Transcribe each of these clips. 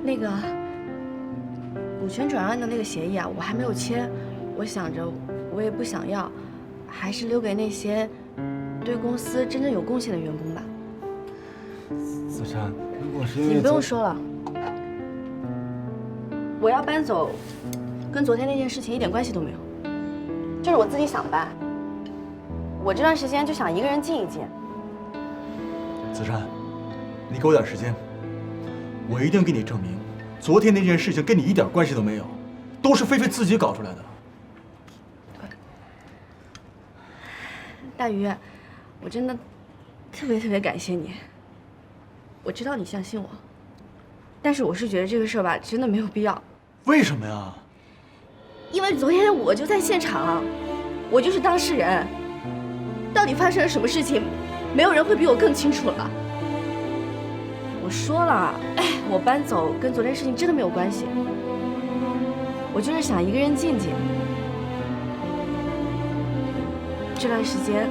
那个股权转让的那个协议啊，我还没有签，我想着我也不想要，还是留给那些对公司真正有贡献的员工吧。子珊，如果是因为你不用说了，我要搬走，跟昨天那件事情一点关系都没有，就是我自己想搬。我这段时间就想一个人静一静。子珊，你给我点时间，我一定给你证明，昨天那件事情跟你一点关系都没有，都是菲菲自己搞出来的。大鱼，我真的特别感谢你。我知道你相信我，但是我是觉得这个事儿吧，真的没有必要。为什么呀？因为昨天我就在现场，我就是当事人。到底发生了什么事情，没有人会比我更清楚了。我说了，我搬走跟昨天事情真的没有关系，我就是想一个人静静。这段时间，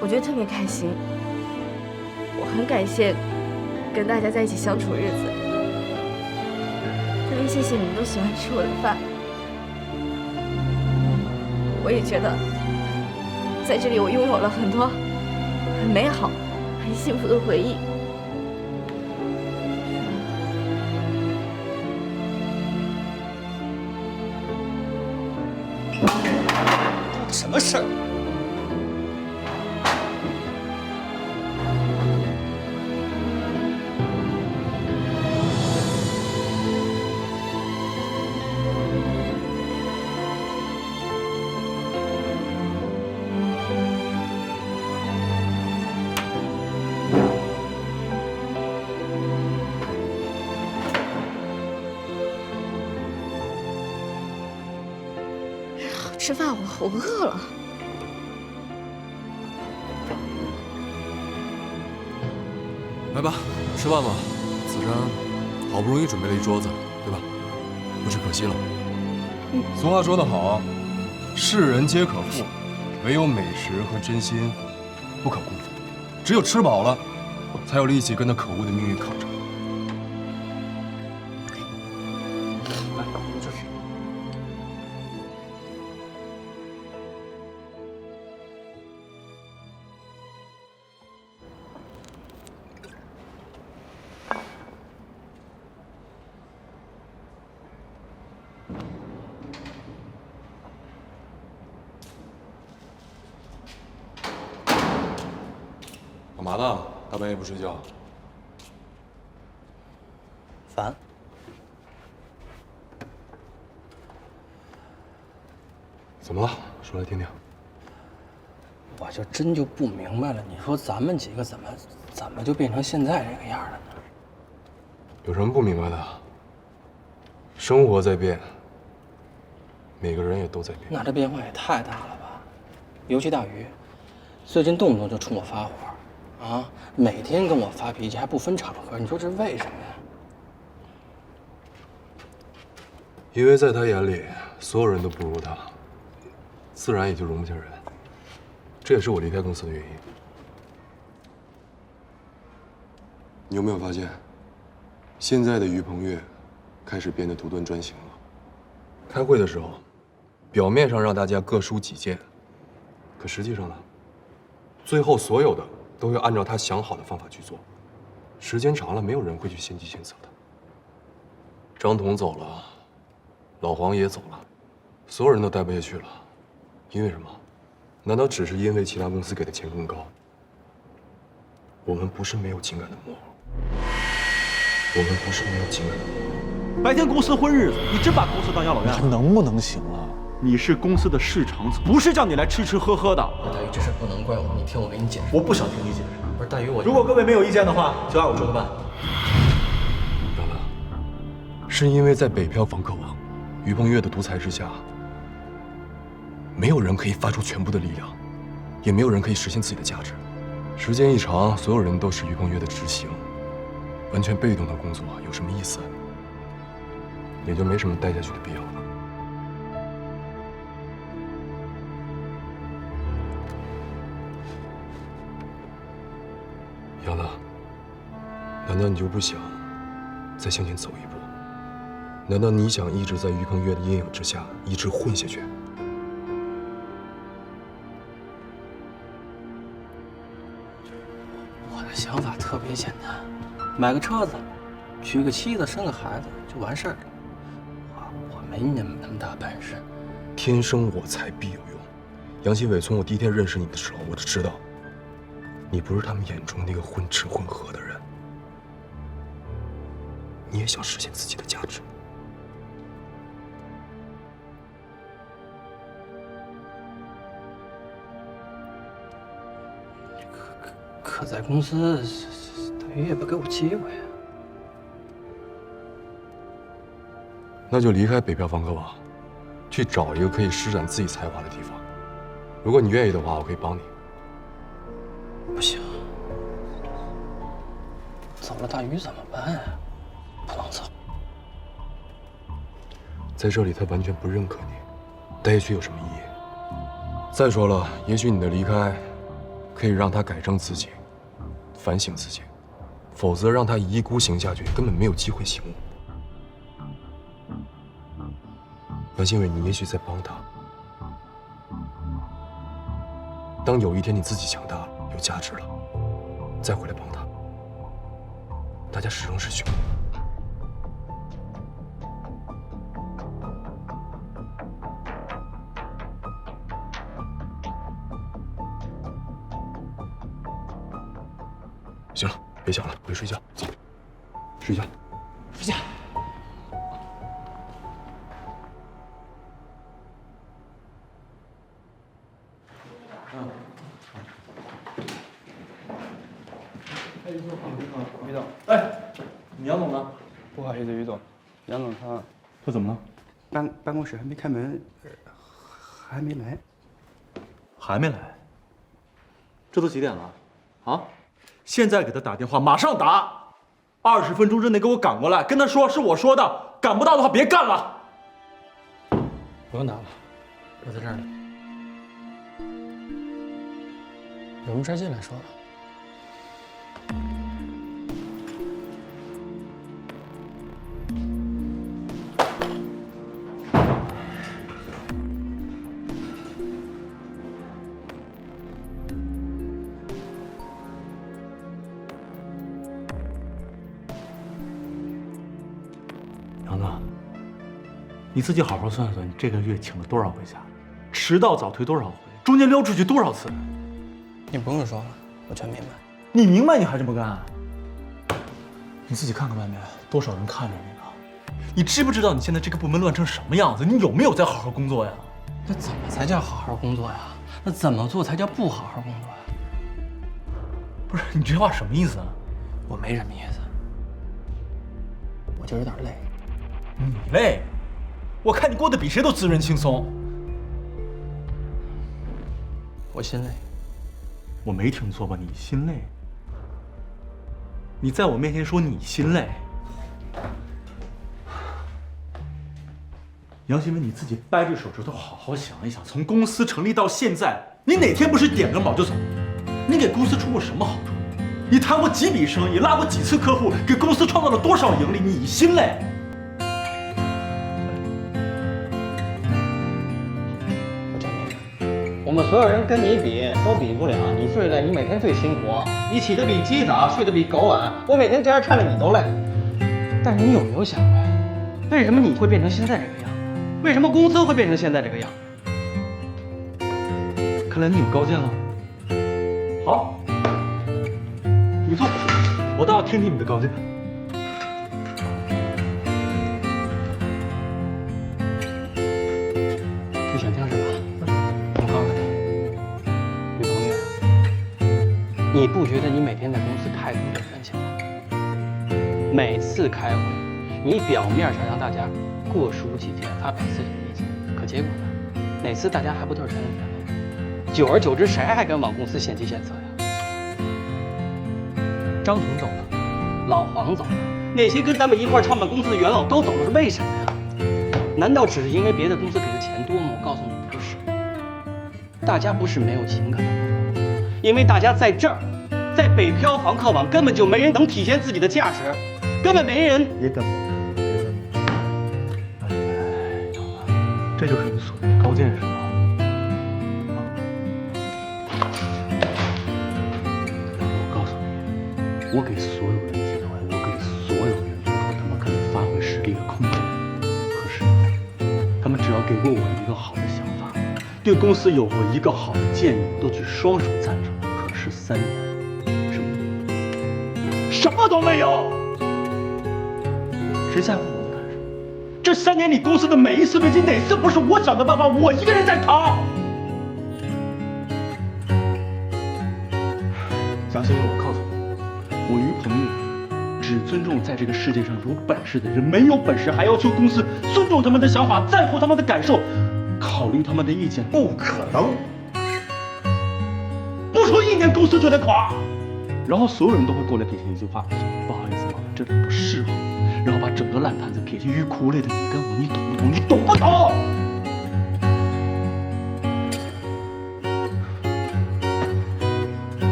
我觉得特别开心，我很感谢跟大家在一起相处的日子，特别谢谢你们都喜欢吃我的饭。我也觉得，在这里我拥有了很多很美好、很幸福的回忆。什么事儿？吃饭，我饿了。来吧，吃饭吧。子珊好不容易准备了一桌子，对吧？不吃可惜了。俗话说得好，世人皆可富，唯有美食和真心不可辜负。只有吃饱了，才有力气跟那可恶的命运抗争。来，这是。干嘛呢？大半夜不睡觉？烦。怎么了？说来听听。我就真就不明白了，你说咱们几个怎么就变成现在这个样了呢？有什么不明白的？生活在变，每个人也都在变。那这变化也太大了吧？尤其大鱼，最近动不动就冲我发火，啊，每天跟我发脾气，还不分场合，你说这是为什么呀？因为在他眼里，所有人都不如他，自然也就容不下人。这也是我离开公司的原因。你有没有发现，现在的于鹏越开始变得独断专行了？开会的时候，表面上让大家各抒己见，可实际上呢，最后所有的都会按照他想好的方法去做。时间长了，没有人会去心急心色的。张彤走了，老黄也走了，所有人都待不下去了。因为什么？难道只是因为其他公司给的钱更高？我们不是没有情感的木偶，我们不是没有情感的木偶。白天公司混日子，你真把公司当养老院了？能不能行了？你是公司的市场组，不是叫你来吃吃喝喝的。大鱼，这事不能怪我，你听我给你解释。我不想听你解释。不是大鱼，我如果各位没有意见的话，就按我说的办。杨乐，是因为在北漂房客网、于鹏越的独裁之下，没有人可以发出全部的力量，也没有人可以实现自己的价值。时间一长，所有人都是于鹏越的执行，完全被动的工作有什么意思？也就没什么待下去的必要了。杨乐，难道你就不想再向前走一步。难道你想一直在于鹏月的阴影之下一直混下去？我的想法特别简单，买个车子，娶个妻子，生个孩子就完事儿了。我没你们那么大本事。天生我材必有用。杨希伟，从我第一天认识你的时候，我就知道，你不是他们眼中那个混吃混喝的人。你也想实现自己的价值。可在公司，大鱼也不给我机会啊。那就离开北漂房客网，去找一个可以施展自己才华的地方。如果你愿意的话，我可以帮你。不行，走了大鱼怎么办啊？不能走。在这里，他完全不认可你，待下去有什么意义？再说了，也许你的离开，可以让他改正自己，反省自己，否则让他一意孤行下去，根本没有机会醒悟。杨新伟，你也许在帮他。当有一天你自己强大了，有价值了，再回来帮他，大家始终是兄弟。行了，别想了，回睡觉，走，睡觉，睡觉。于总，哎，你杨总呢？不好意思，于总，杨总他怎么了？办公室还没开门，还没来。还没来？这都几点了？啊？现在给他打电话，马上打，20分钟之内给我赶过来，跟他说是我说的，赶不到的话别干了。不用打了，我在这儿呢。有什么事进来说。杨子，你自己好好算算，你这个月请了多少回假，迟到早退多少回，中间溜出去多少次？你不用说了，我全明白。你明白你还这么干？你自己看看外面多少人看着你呢？你知不知道你现在这个部门乱成什么样子？你有没有在好好工作呀？那怎么才叫好好工作呀？那怎么做才叫不好好工作呀？不是你这话什么意思啊？我没什么意思，我就有点累。你累？我看你过得比谁都滋润轻松。我心累。我没听错吧？你心累？你在我面前说你心累？杨新文，你自己掰着手指头好好想一想，从公司成立到现在，你哪天不是点个卯就走？你给公司出过什么好处？你谈过几笔生意，拉过几次客户，给公司创造了多少盈利？你心累？我真明白，我们所有人跟你比都比不了。你最累，你每天最辛苦，你起得比鸡早，睡得比狗晚。我每天这样看着你都累。但是你有没有想过，为什么你会变成现在这个样？为什么公司会变成现在这个样？看来你有高见了。好，你坐，我倒要听听你的高见。你想听什么？我告诉你，于鹏月，你不觉得你每天在公司态度有分歧吗？每次开会，你表面上让大家各抒己见，发表自己的意见，可结果呢？哪次大家还不都是人来人往？久而久之，谁还敢往公司献计献策呀？张总走了，老黄走了，那些跟咱们一块创办公司的元老都走了，是为什么呀？难道只是因为别的公司给的钱多吗？我告诉你，不是。大家不是没有情感的，因为大家在这儿，在北漂房客网根本就没人能体现自己的价值。根本没人。别跟我，别跟我。哎，杨子，这就是你所谓的高见是吗？我告诉你，我给所有人机会，我给所有人做出他们可以发挥实力的空间。可是，他们只要给过我一个好的想法，对公司有过一个好的建议，我都去双手赞成。可是3年，什么都没有。谁在乎我的感受？这3年里公司的每一次危机，哪次不是我想的办法，我一个人在扛？蒋先生，我告诉你，我于鹏宇只尊重在这个世界上有本事的人，没有本事还要求公司尊重他们的想法，在乎他们的感受，考虑他们的意见，不可能。不出1年，公司就得垮。然后所有人都会过来给他一句话：不好意思啊，这里不适合。然后把整个烂摊子撇进欲哭无泪的你跟我，你懂不懂？你懂不懂？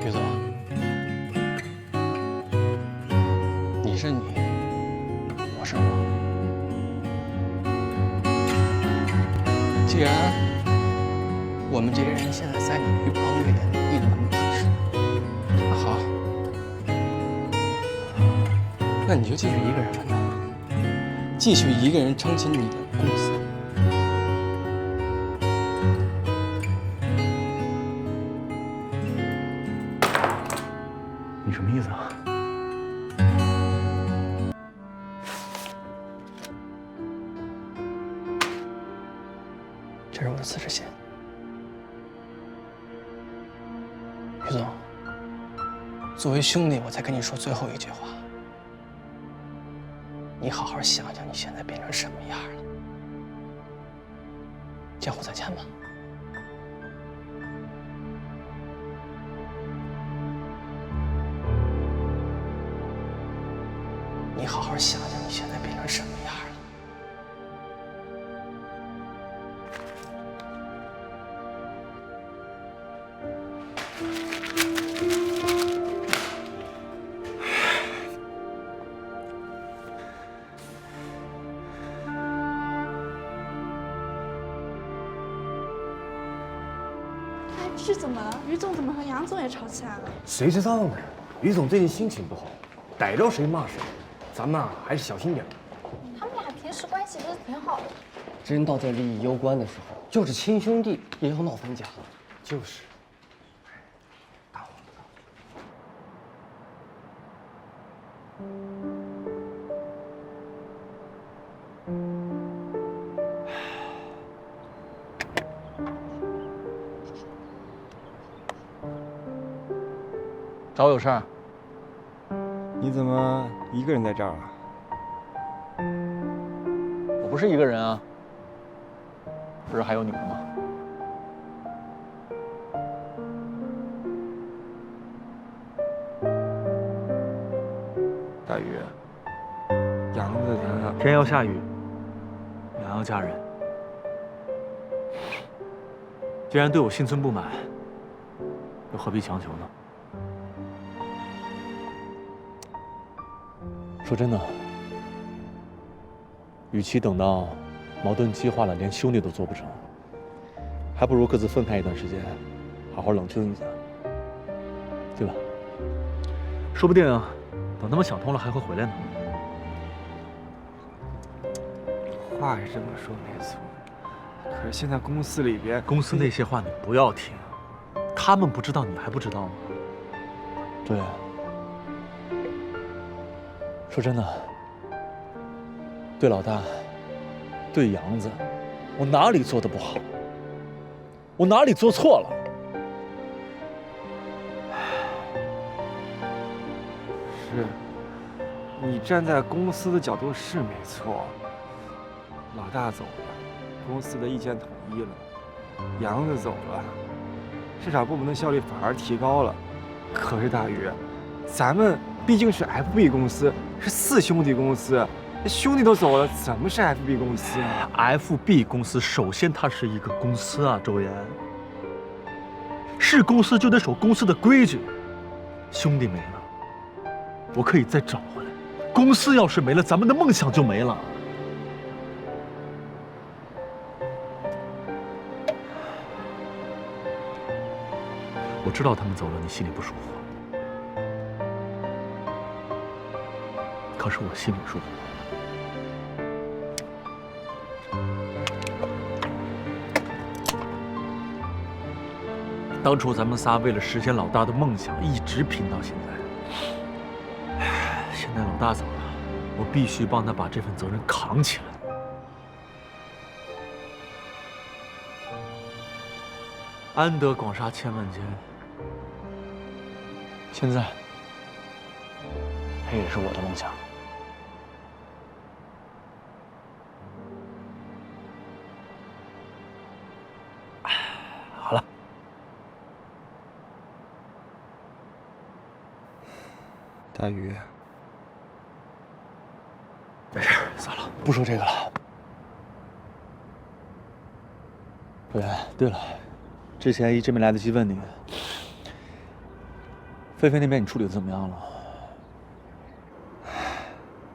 于总，你是你，我是我。既然我们这些人现在在你于鹏宇眼里一文不值，那好，那你就继续一个人奋斗，继续一个人撑起你的公司。你什么意思啊？这是我的辞职信。于总，作为兄弟，我再跟你说最后一句话。你好好想想，你现在变成什么样了？江湖再见吧。你好好想想，你现在变成什么样了？是怎么了？于总怎么和杨总也吵起来了？谁知道呢？于总最近心情不好，逮着谁骂谁。咱们啊，还是小心点。他们俩平时关系不是挺好的？真到这利益攸关的时候，就是亲兄弟也要闹分家。就是。大伙找我有事儿？你怎么一个人在这儿啊？我不是一个人啊，不是还有你们吗？大宇，杨子他天要下雨，娘要嫁人。既然对我心存不满，又何必强求呢？说真的，与其等到矛盾激化了，连兄弟都做不成，还不如各自分开一段时间，好好冷静一下，对吧？说不定等他们想通了，还会回来呢。话是这么说没错，可是现在公司里边，公司那些话你不要听，他们不知道，你还不知道吗？对。说真的，对老大，对杨子，我哪里做的不好？我哪里做错了？是，你站在公司的角度是没错。老大走了，公司的意见统一了；杨子走了，市场部门的效率反而提高了。可是大宇，咱们毕竟是 FB 公司，是4兄弟公司，兄弟都走了，怎么是 FB 公司呢？FB 公司首先它是一个公司啊，周岩。是公司就得守公司的规矩，兄弟没了，我可以再找回来；公司要是没了，咱们的梦想就没了。我知道他们走了，你心里不舒服，可是我心里舒服。当初咱们仨为了实现老大的梦想，一直拼到现在。现在老大走了，我必须帮他把这份责任扛起来。安得广厦千万间，现在，它也是我的梦想。好了。大宇，没事，算了，不说这个了。委员，对了，之前一直没来得及问你，菲菲那边你处理的怎么样了？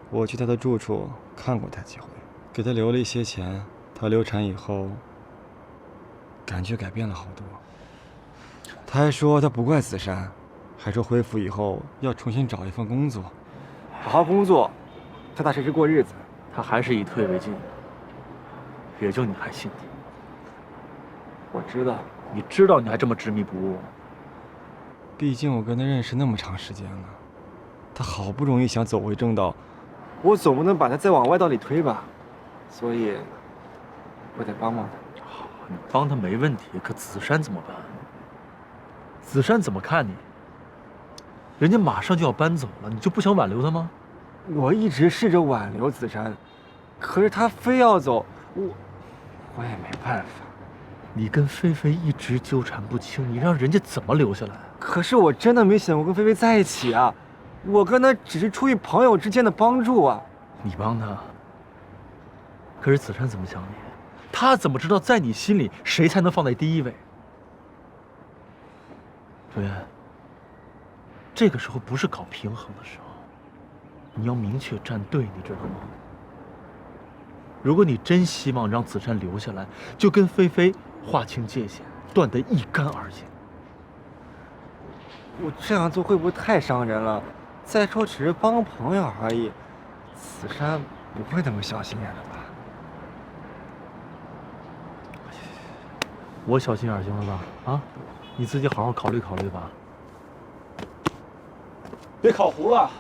我去他的住处看过他几回，给他留了一些钱。他流产以后，感觉改变了好多。他还说他不怪子珊，还说恢复以后要重新找一份工作，好好工作，踏踏实实过日子。他还是以退为进，也就你还信他。我知道，你知道你还这么执迷不悟？毕竟我跟他认识那么长时间了，他好不容易想走回正道，我总不能把他再往歪道里推吧，所以我得帮帮他。你帮他没问题，可子珊怎么办？子珊怎么看你？人家马上就要搬走了，你就不想挽留他吗？我一直试着挽留子珊，可是他非要走，我也没办法。你跟菲菲一直纠缠不清，你让人家怎么留下来？可是我真的没想过跟菲菲在一起啊，我跟她只是出于朋友之间的帮助啊。你帮他，可是子珊怎么想你？他怎么知道在你心里谁才能放在第一位？周岩，这个时候不是搞平衡的时候，你要明确站队，你知道吗？如果你真希望让子珊留下来，就跟菲菲划清界限，断得一干二净。我这样做会不会太伤人了？再说只是帮朋友而已，子珊不会那么小心眼的吧？我小心眼行了吧？啊，你自己好好考虑考虑吧。别烤糊了。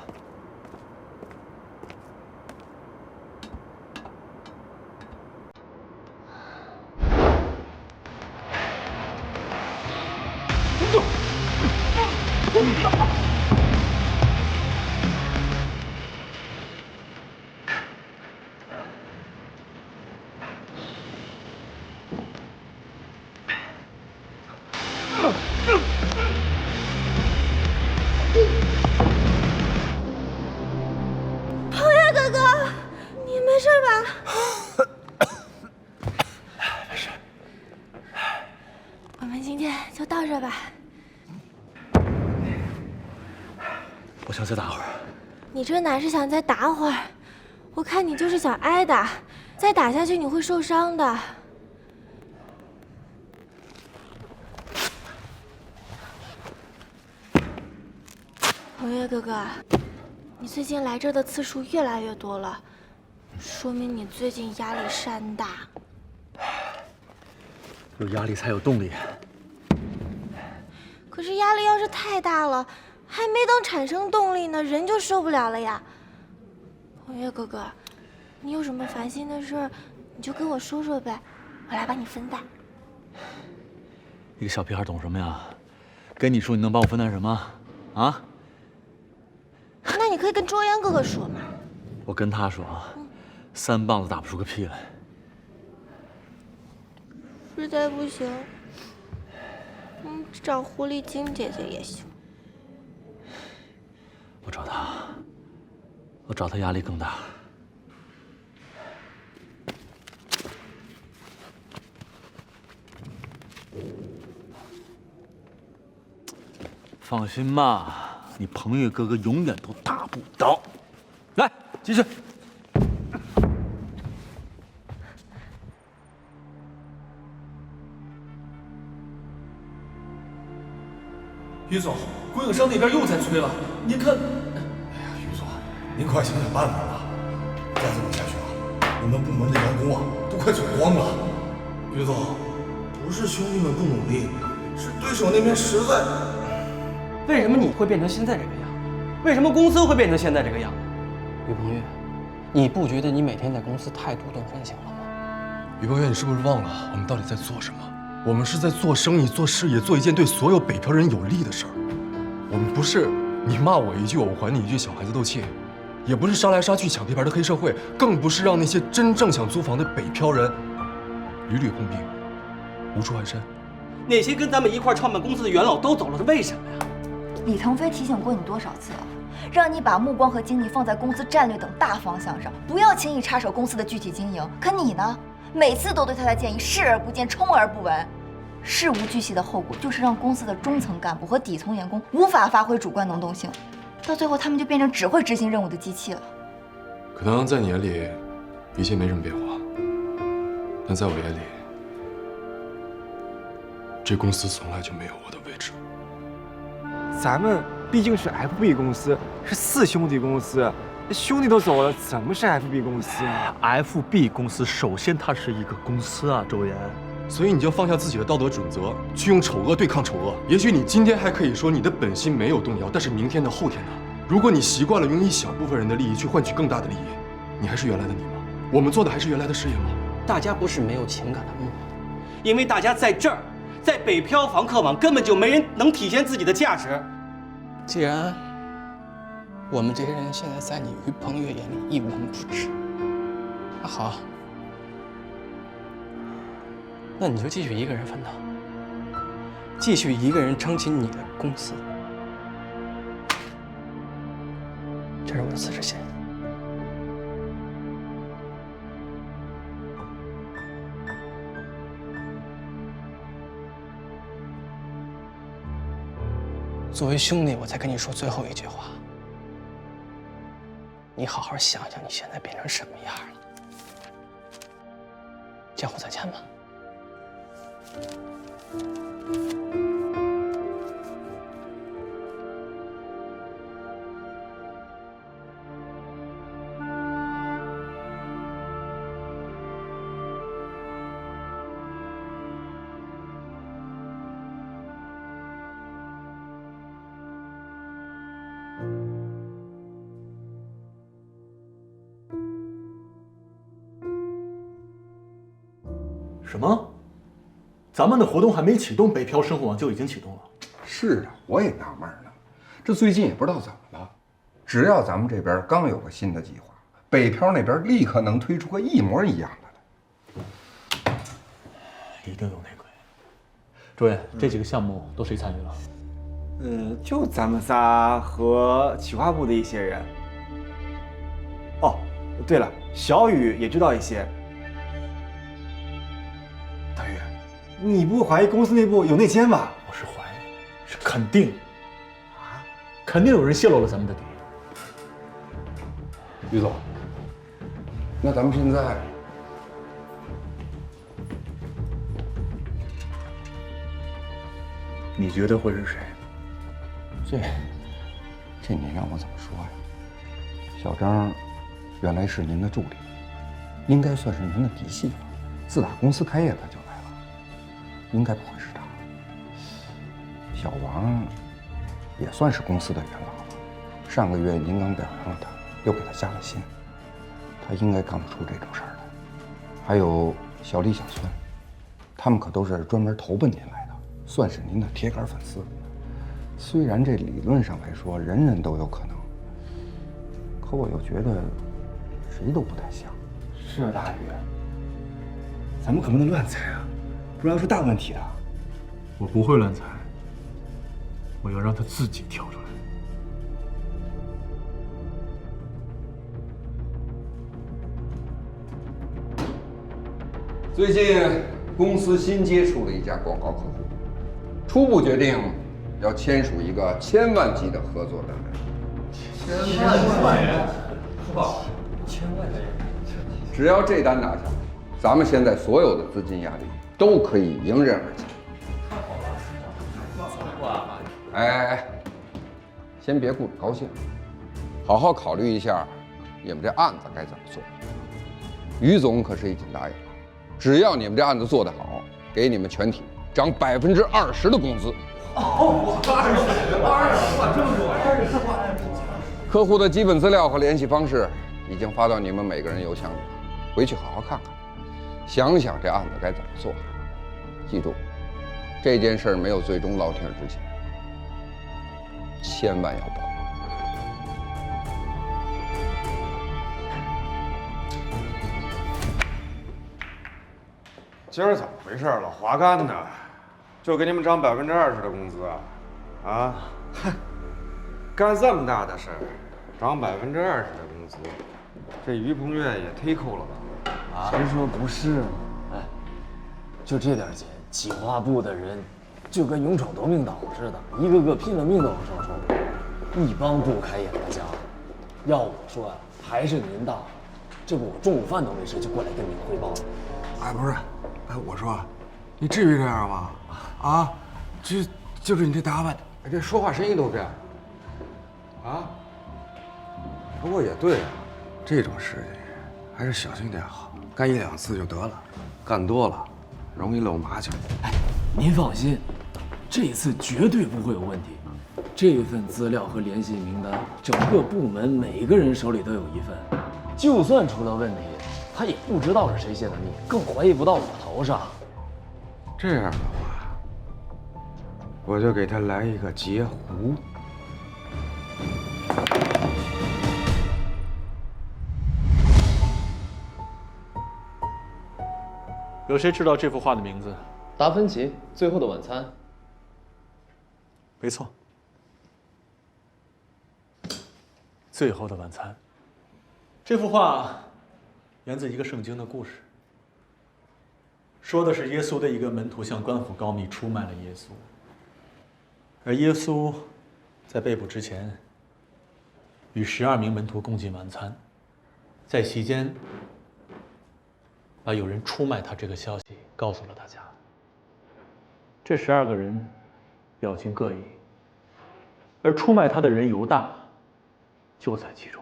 鹏越哥哥，你没事吧？没事。我们今天就到这吧。我想再打会儿。你这哪是想再打会儿？我看你就是想挨打，再打下去你会受伤的。鹏越哥哥，你最近来这儿的次数越来越多了，说明你最近压力山大。有压力才有动力。可是压力要是太大了，还没等产生动力呢，人就受不了了呀。鹏越哥哥，你有什么烦心的事儿，你就跟我说说呗，我来帮你分担。一个小屁孩懂什么呀？跟你说，你能帮我分担什么？啊？那你可以跟卓阳哥哥说嘛。我跟他说啊，3棒子打不出个屁来。实在不行，找狐狸精姐姐也行。我找他，我找他压力更大。放心吧，你彭越哥哥永远都打不倒。来，继续。于总，供应商那边又在催了，您看。哎呀，于总，您快想想办法吧！再这么下去啊，我们部门的员工啊都快走光了。于总，不是兄弟们不努力，是对手那边实在……为什么你会变成现在这个样？为什么公司会变成现在这个样？于鹏越，你不觉得你每天在公司太独断专行了吗？于鹏越，你是不是忘了我们到底在做什么？我们是在做生意、做事业，做一件对所有北漂人有利的事儿。我们不是你骂我一句，我还你一句小孩子斗气，也不是杀来杀去抢地盘的黑社会，更不是让那些真正想租房的北漂人屡屡碰壁，无处安身。那些跟咱们一块创办公司的元老都走了，是为什么呀？李腾飞提醒过你多少次了？让你把目光和精力放在公司战略等大方向上，不要轻易插手公司的具体经营。可你呢？每次都对他的建议视而不见，充耳不闻，事无巨细的后果就是让公司的中层干部和底层员工无法发挥主观能动性，到最后他们就变成只会执行任务的机器了。可能在你眼里，一切没什么变化，但在我眼里，这公司从来就没有我的位置。咱们毕竟是 FB 公司，是4兄弟公司，兄弟都走了，怎么是 FB 公司啊？FB 公司首先它是一个公司啊，周岩。所以你就放下自己的道德准则，去用丑恶对抗丑恶。也许你今天还可以说你的本心没有动摇，但是明天的后天呢？如果你习惯了用一小部分人的利益去换取更大的利益，你还是原来的你吗？我们做的还是原来的事业吗？大家不是没有情感的怒，因为大家在这儿，在北漂房客网根本就没人能体现自己的价值。既然我们这些人现在在你于鹏越眼里一文不值，那好，那你就继续一个人奋斗，继续一个人撑起你的公司。这是我的辞职信。作为兄弟，我才跟你说最后一句话。你好好想想，你现在变成什么样了？江湖再见吧。什么？咱们的活动还没启动，北漂生活网就已经启动了。是啊，我也纳闷呢，这最近也不知道怎么了，只要咱们这边刚有个新的计划，北漂那边立刻能推出个一模一样的来。一定有内鬼。周岩，这几个项目都谁参与了？就咱们仨和企划部的一些人。哦，对了，小雨也知道一些。大宇，你不会怀疑公司内部有内奸吧？不是怀疑，是肯定。啊？肯定有人泄露了咱们的底。于总，那咱们现在你觉得会是谁？这你让我怎么说呀？小张原来是您的助理，应该算是您的嫡系了。自打公司开业他就来了，应该不会是他。小王也算是公司的元老了，上个月您刚表扬了他，又给他加了薪，他应该干不出这种事儿来。还有小李、小孙，他们可都是专门投奔您来的，算是您的铁杆粉丝。虽然这理论上来说人人都有可能，可我又觉得谁都不太像。是啊，大宇，咱们可不能乱猜啊，不然要出大问题的。我不会乱猜，我要让他自己跳出来。最近公司新接触了一家广告客户，初步决定要签署一个1000万级的合作单位。1000万人，只要这单拿下，咱们现在所有的资金压力都可以迎刃而解。哎，先别顾着高兴，好好考虑一下，你们这案子该怎么做。于总可是已经答应了，只要你们这案子做得好，给你们全体涨20%的工资。客户的基本资料和联系方式已经发到你们每个人邮箱里了，回去好好看看，想想这案子该怎么做。记住，这件事没有最终落听之前，千万要保。今儿怎么回事了？华干呢？就给你们涨20%的工资啊？啊？哼，干这么大的事儿，涨20%的工资，这于鹏岳也忒抠了吧？啊？谁说不是呢？哎，就这点钱，企划部的人就跟勇闯夺命岛似的，一个个拼了命的往上冲，一帮不开眼的家伙。要我说呀，还是您大。这不，我中午饭都没吃，就过来跟您汇报了。哎，不是，哎，我说，你至于这样吗？啊，就是你这打扮，这说话声音都这样。啊？不过也对啊，这种事情还是小心点好，干1、2次就得了，干多了容易露麻将。哎，您放心，这次绝对不会有问题。这份资料和联系名单，整个部门每个人手里都有一份，就算出了问题，他也不知道是谁泄的密，更怀疑不到我头上。这样的话，我就给他来一个截胡。有谁知道这幅画的名字？达芬奇《最后的晚餐》。没错，《最后的晚餐》这幅画源自一个圣经的故事，说的是耶稣的一个门徒向官府告密，出卖了耶稣。而耶稣在被捕之前，与12名门徒共进晚餐，在席间把有人出卖他这个消息告诉了大家。这12个人表情各异，而出卖他的人犹大就在其中。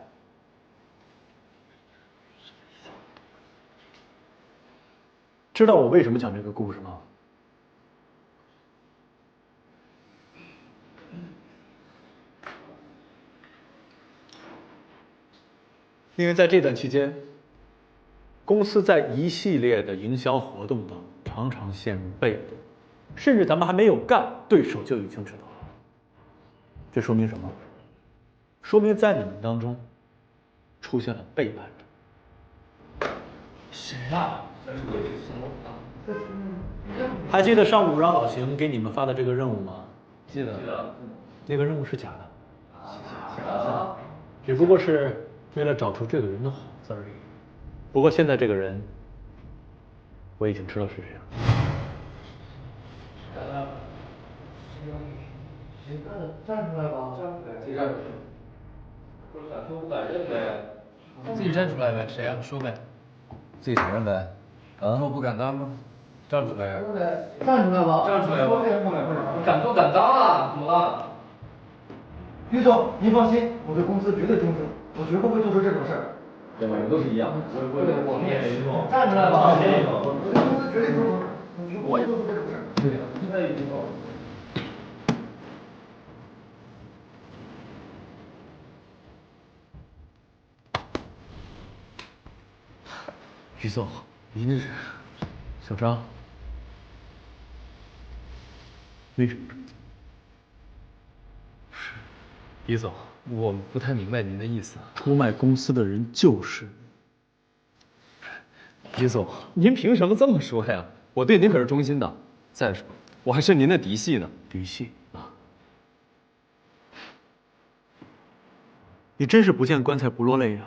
知道我为什么讲这个故事吗？因为在这段期间，公司在一系列的营销活动当中常常陷入被动，甚至咱们还没有干，对手就已经知道了。这说明什么？说明在你们当中出现了背叛者。谁啊？还记得上午让老邢给你们发的这个任务吗？记得。那个任务是假的，只不过是为了找出这个人的好字而已。不过现在这个人，我已经知道是谁了。站出来吧，自己站出来。不是敢说不敢认呗。自己站出来呗，谁呀？说呗。自己承认呗。啊？说不敢当吗？站出来呀！站出来吧。站出来吧。敢做敢当啊！怎么了？于总，您放心，我对公司绝对忠诚，我绝不会做出这种事儿。我们都是一样的。我们也是。站出来吧。我对公司绝对忠诚，我绝不会做出这种事儿。对呀，现在已经够了。于总，您这是小张，为什么？是，于总，我不太明白您的意思。出卖公司的人就是于总，您凭什么这么说呀？我对您可是忠心的。再说，我还是您的嫡系呢。嫡系啊！你真是不见棺材不落泪呀！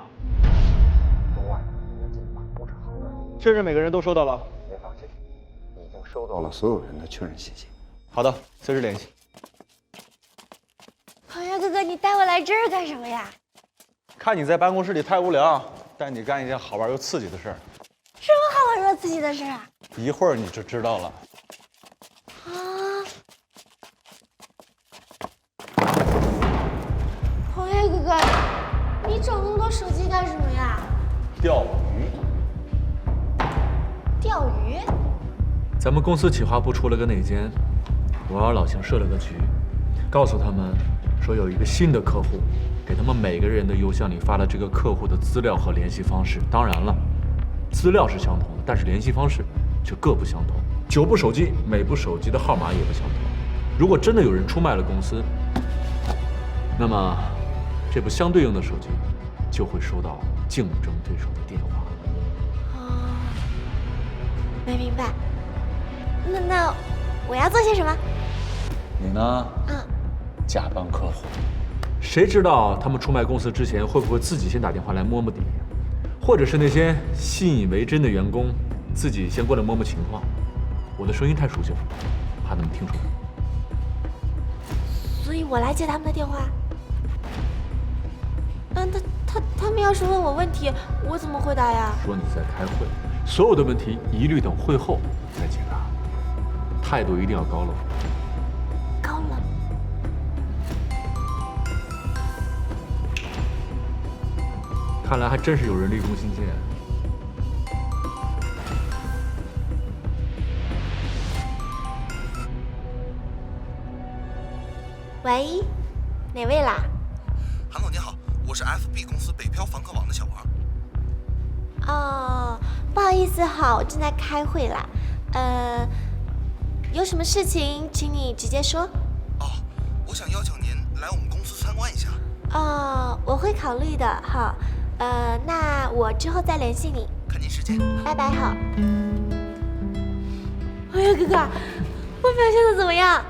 确认每个人都收到了。别放心，已经收到了所有人的确认信息。好的，随时联系。月哥哥，你带我来这儿干什么呀？看你在办公室里太无聊，带你干一件好玩又刺激的事儿。什么好玩又刺激的事啊？一会儿你就知道了。啊！红月哥哥，你整那么多手机干什么呀？钓鱼。钓鱼？咱们公司企划部出了个内奸，我让老邢设了个局，告诉他们说有一个新的客户，给他们每个人的邮箱里发了这个客户的资料和联系方式。当然了，资料是相同的，但是联系方式却各不相同。9部手机，每部手机的号码也不相同。如果真的有人出卖了公司，那么这部相对应的手机就会收到竞争对手的电话。没明白。那我要做些什么？你呢？假扮客户。谁知道他们出卖公司之前会不会自己先打电话来摸摸底，或者是那些信以为真的员工自己先过来摸摸情况。我的声音太熟悉了，怕他们听出来。所以我来接他们的电话。他们要是问我问题，我怎么回答呀？说你在开会，所有的问题一律等会后再解答，态度一定要高冷。高冷。看来还真是有人立功心切。喂，哪位啦？韩总您好，我是 FB 公司北漂房客网的小王。哦，不好意思哈，我正在开会啦。有什么事情请你直接说。哦，我想邀请您来我们公司参观一下。哦，我会考虑的哈。那我之后再联系你。看您时间。拜拜哈。哎呀，哥哥，我表现的怎么样？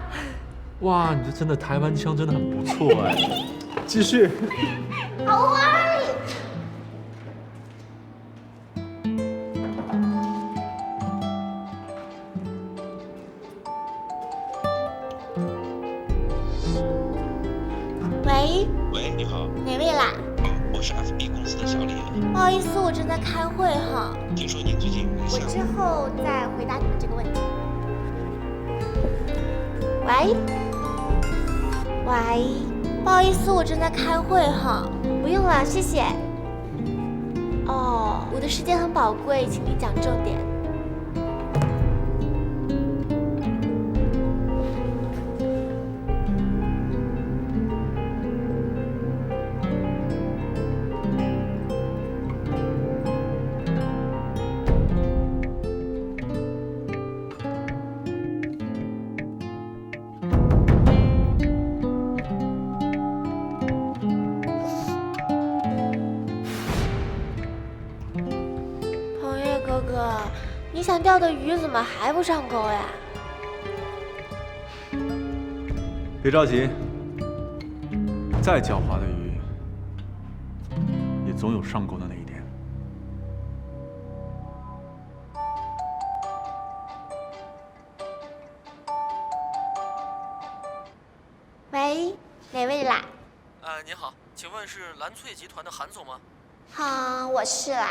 哇，你这真的台湾腔真的很不错哎，继续。好玩。喂，你好。哪位啦？我是 FB 公司的小李。不好意思，我正在开会哈。听说您最近有个项目。我之后再回答你们这个问题。喂，不好意思，我正在开会哈。不用了，谢谢。哦，我的时间很宝贵，请你讲重点。你想钓的鱼怎么还不上钩呀？别着急，再狡猾的鱼，也总有上钩的那一天。喂，哪位啦？您好，请问是蓝翠集团的韩总吗？好，我是啦。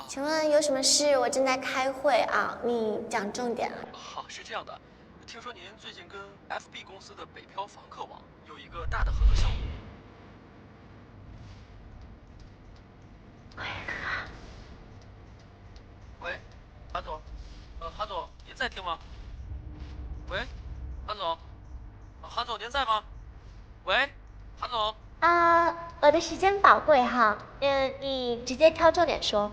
请问有什么事？我正在开会啊，你讲重点了。好，是这样的，听说您最近跟 FB 公司的北漂房客网有一个大的合作项目。喂，韩总，韩总，您在听吗？喂，韩总，韩总您在吗？喂，韩总。我的时间宝贵哈，你直接挑重点说。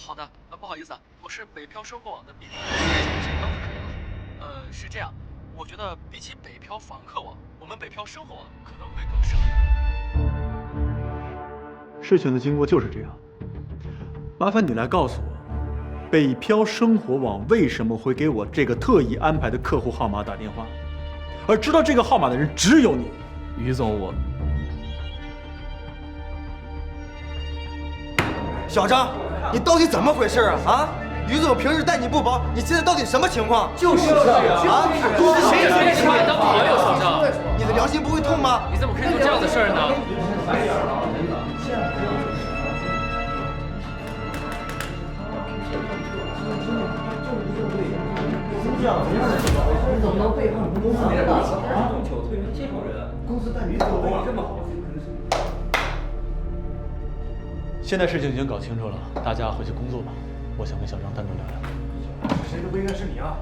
好的，不好意思啊，我是北漂生活网的 BD， 这刚就可以了。是这样，我觉得比起北漂房客网，我们北漂生活网可能会更适合。事情的经过就是这样，麻烦你来告诉我，北漂生活网为什么会给我这个特意安排的客户号码打电话，而知道这个号码的人只有你，于总我。小张，你到底怎么回事啊？于总平时待你不薄，你现在到底什么情况？就是啊，谁也没把你当朋友，小张，你的良心不会痛吗？你怎么可以做这样的事儿呢？你怎么能背叛我们公司的大事啊？中秋推人这种人，公司待遇这么好。现在事情已经搞清楚了，大家回去工作吧。我想跟小张单独聊聊。谁都不应该是你啊！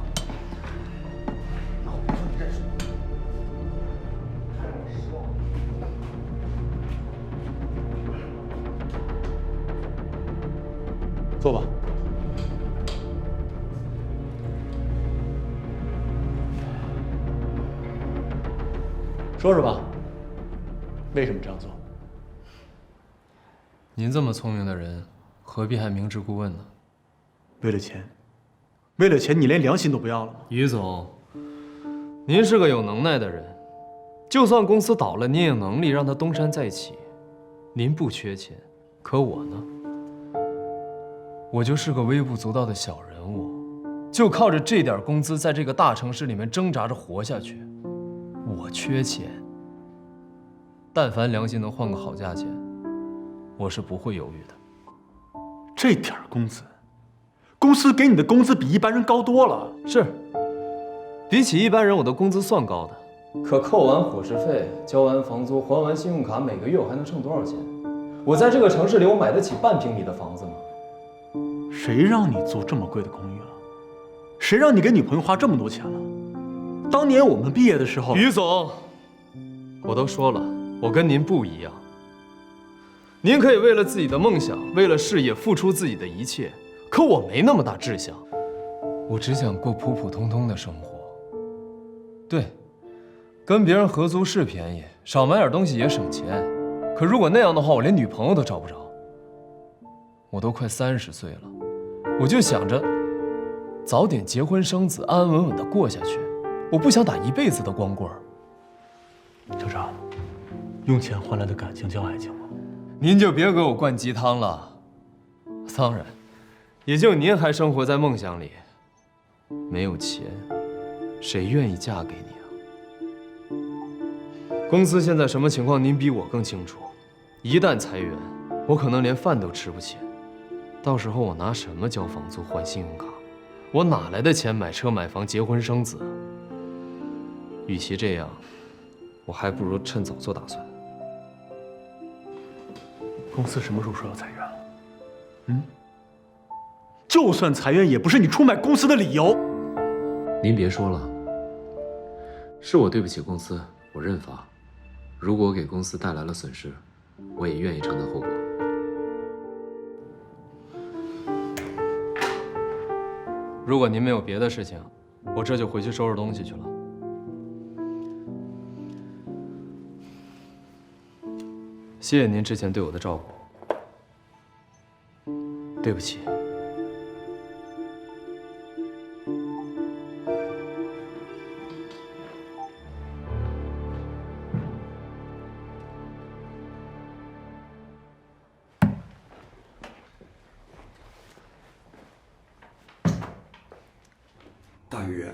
那我别说你认识。坐吧。说说吧，为什么这样做？您这么聪明的人，何必还明知故问呢？为了钱，为了钱，你连良心都不要了吗？于总，您是个有能耐的人，就算公司倒了，您也有能力让它东山再起。您不缺钱，可我呢？我就是个微不足道的小人物，就靠着这点工资，在这个大城市里面挣扎着活下去。我缺钱，但凡良心能换个好价钱，我是不会犹豫的。这点工资，公司给你的工资比一般人高多了。是，比起一般人，我的工资算高的。可扣完伙食费，交完房租，还完信用卡，每个月我还能剩多少钱？我在这个城市里，我买得起半平米的房子吗？谁让你租这么贵的公寓了？谁让你给女朋友花这么多钱了？当年我们毕业的时候，于总，我都说了，我跟您不一样。您可以为了自己的梦想，为了事业付出自己的一切，可我没那么大志向，我只想过普普通通的生活。对，跟别人合租是便宜，少买点东西也省钱，可如果那样的话，我连女朋友都找不着。我都快30岁了，我就想着早点结婚生子，安安稳稳的过下去。我不想打一辈子的光棍儿。小张，用钱换来的感情叫爱情吗？您就别给我灌鸡汤了。当然，也就您还生活在梦想里。没有钱，谁愿意嫁给你啊？公司现在什么情况，您比我更清楚。一旦裁员，我可能连饭都吃不起。到时候我拿什么交房租、还信用卡？我哪来的钱买车买房、结婚生子？与其这样，我还不如趁早做打算。公司什么时候说要裁员了？就算裁员，也不是你出卖公司的理由。您别说了，是我对不起公司，我认罚。如果我给公司带来了损失，我也愿意承担后果。如果您没有别的事情，我这就回去收拾东西去了。谢谢您之前对我的照顾，对不起。大宇，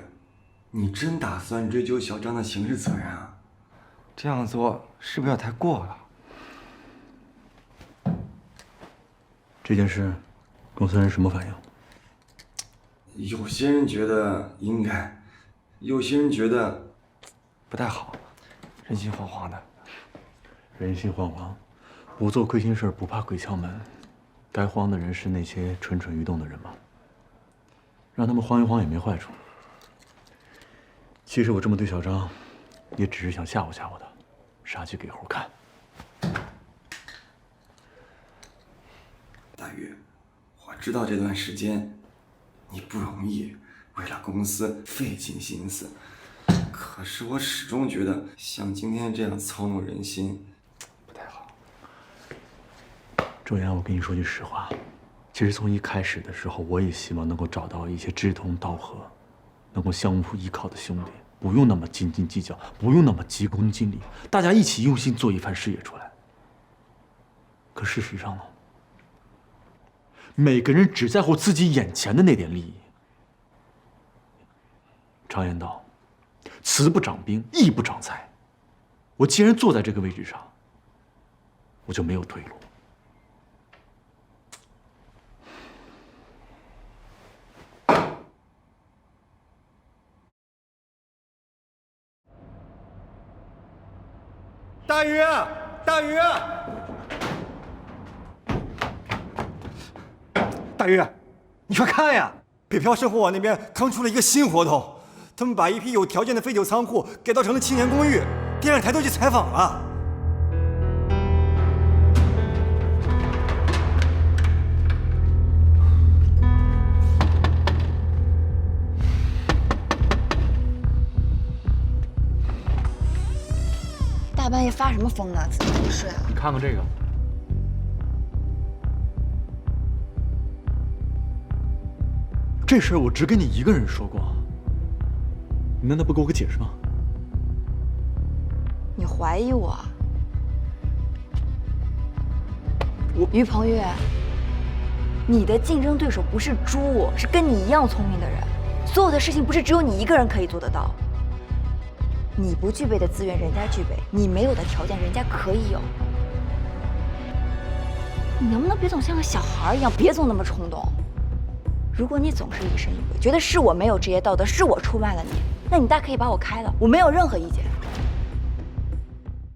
你真打算追究小张的刑事责任啊？这样做是不是有点太过了？这件事，公司人什么反应？有些人觉得应该，有些人觉得不太好，人心惶惶的。人心惶惶，不做亏心事不怕鬼敲门。该慌的人是那些蠢蠢欲动的人吗？让他们慌一慌也没坏处。其实我这么对小张，也只是想吓唬吓唬他，杀鸡给猴看。大宇，我知道这段时间你不容易，为了公司费尽心思，可是我始终觉得像今天这样操弄人心不太好。周岩，我跟你说句实话，其实从一开始的时候，我也希望能够找到一些志同道合、能够相互依靠的兄弟，不用那么斤斤计较，不用那么急功近利，大家一起用心做一番事业出来。可事实上呢？每个人只在乎自己眼前的那点利益。常言道，慈不长兵，义不长财。我既然坐在这个位置上，我就没有退路。大鱼，大鱼，大鱼，你快看呀！北漂生活网那边刚出了一个新活动，他们把一批有条件的废旧仓库改造成了青年公寓，电视台都去采访了。大半夜发什么疯呢？自己不睡啊？你看看这个，这事儿我只跟你一个人说过，你难道不给我个解释吗？你怀疑我？于鹏岳，你的竞争对手不是猪，是跟你一样聪明的人。所有的事情不是只有你一个人可以做得到。你不具备的资源，人家具备；你没有的条件，人家可以有。你能不能别总像个小孩一样，别总那么冲动？如果你总是疑神疑鬼，觉得是我没有职业道德，是我出卖了你，那你大可以把我开了，我没有任何意见。